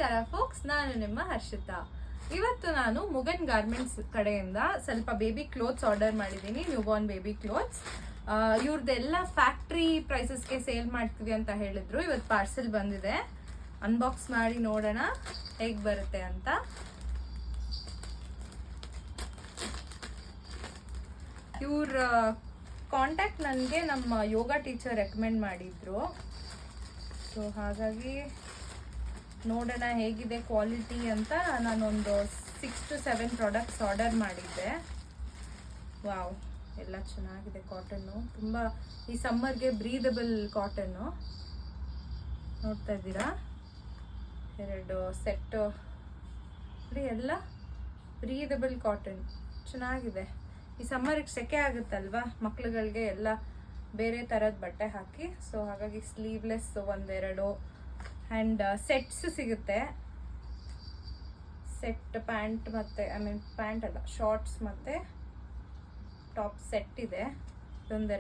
ನಮಸ್ಕಾರ ಫೋಕ್ಸ್, ನಾನು ನಿಮ್ಮ ಹರ್ಷಿತಾ. ಇವತ್ತು ನಾನು ಮುಗನ್ ಗಾರ್ಮೆಂಟ್ಸ್ ಕಡೆಯಿಂದ ಸ್ವಲ್ಪ ಬೇಬಿ ಕ್ಲೋತ್ಸ್ ಆರ್ಡರ್ ಮಾಡಿದ್ದೀನಿ, ನ್ಯೂ ಬಾರ್ನ್ ಬೇಬಿ ಕ್ಲೋತ್ಸ್. ಇವ್ರದ್ದೆಲ್ಲ ಫ್ಯಾಕ್ಟ್ರಿ ಪ್ರೈಸಸ್ಗೆ ಸೇಲ್ ಮಾಡ್ತೀವಿ ಅಂತ ಹೇಳಿದ್ರು. ಇವತ್ತು ಪಾರ್ಸೆಲ್ ಬಂದಿದೆ, ಅನ್ಬಾಕ್ಸ್ ಮಾಡಿ ನೋಡೋಣ ಹೇಗೆ ಬರುತ್ತೆ ಅಂತ. ಇವ್ರ ಕಾಂಟ್ಯಾಕ್ಟ್ ನನಗೆ ನಮ್ಮ ಯೋಗ ಟೀಚರ್ ರೆಕಮೆಂಡ್ ಮಾಡಿದ್ರು. ಸೊ ಹಾಗಾಗಿ ನೋಡೋಣ ಹೇಗಿದೆ ಕ್ವಾಲಿಟಿ ಅಂತ. ನಾನೊಂದು 6 to 7 ಪ್ರಾಡಕ್ಟ್ಸ್ ಆರ್ಡರ್ ಮಾಡಿದ್ದೆ. ವಾವ್, ಎಲ್ಲ ಚೆನ್ನಾಗಿದೆ. ಕಾಟನ್ನು ತುಂಬ ಈ ಸಮ್ಮರ್ಗೆ ಬ್ರೀದಬಲ್ ಕಾಟನ್ನು ನೋಡ್ತಾ ಇದ್ದೀರಾ. 2 ಸೆಟ್ ಎಲ್ಲ ಬ್ರೀದಬಲ್ ಕಾಟನ್ ಚೆನ್ನಾಗಿದೆ. ಈ ಸಮ್ಮರ್ಗೆ ಸೆಕೆ ಆಗುತ್ತಲ್ವಾ ಮಕ್ಳುಗಳಿಗೆ, ಎಲ್ಲ ಬೇರೆ ಥರದ ಬಟ್ಟೆ ಹಾಕಿ. ಸೊ ಹಾಗಾಗಿ ಸ್ಲೀವ್ಲೆಸ್ 1-2 ಆ್ಯಂಡ್ ಸೆಟ್ಸ್ ಸಿಗುತ್ತೆ. ಸೆಟ್ ಪ್ಯಾಂಟ್ ಮತ್ತು ಪ್ಯಾಂಟ್ ಅಲ್ಲ, ಶಾರ್ಟ್ಸ್ ಮತ್ತು ಟಾಪ್ ಸೆಟ್ ಇದೆ. ಇದೊಂದೆರಡು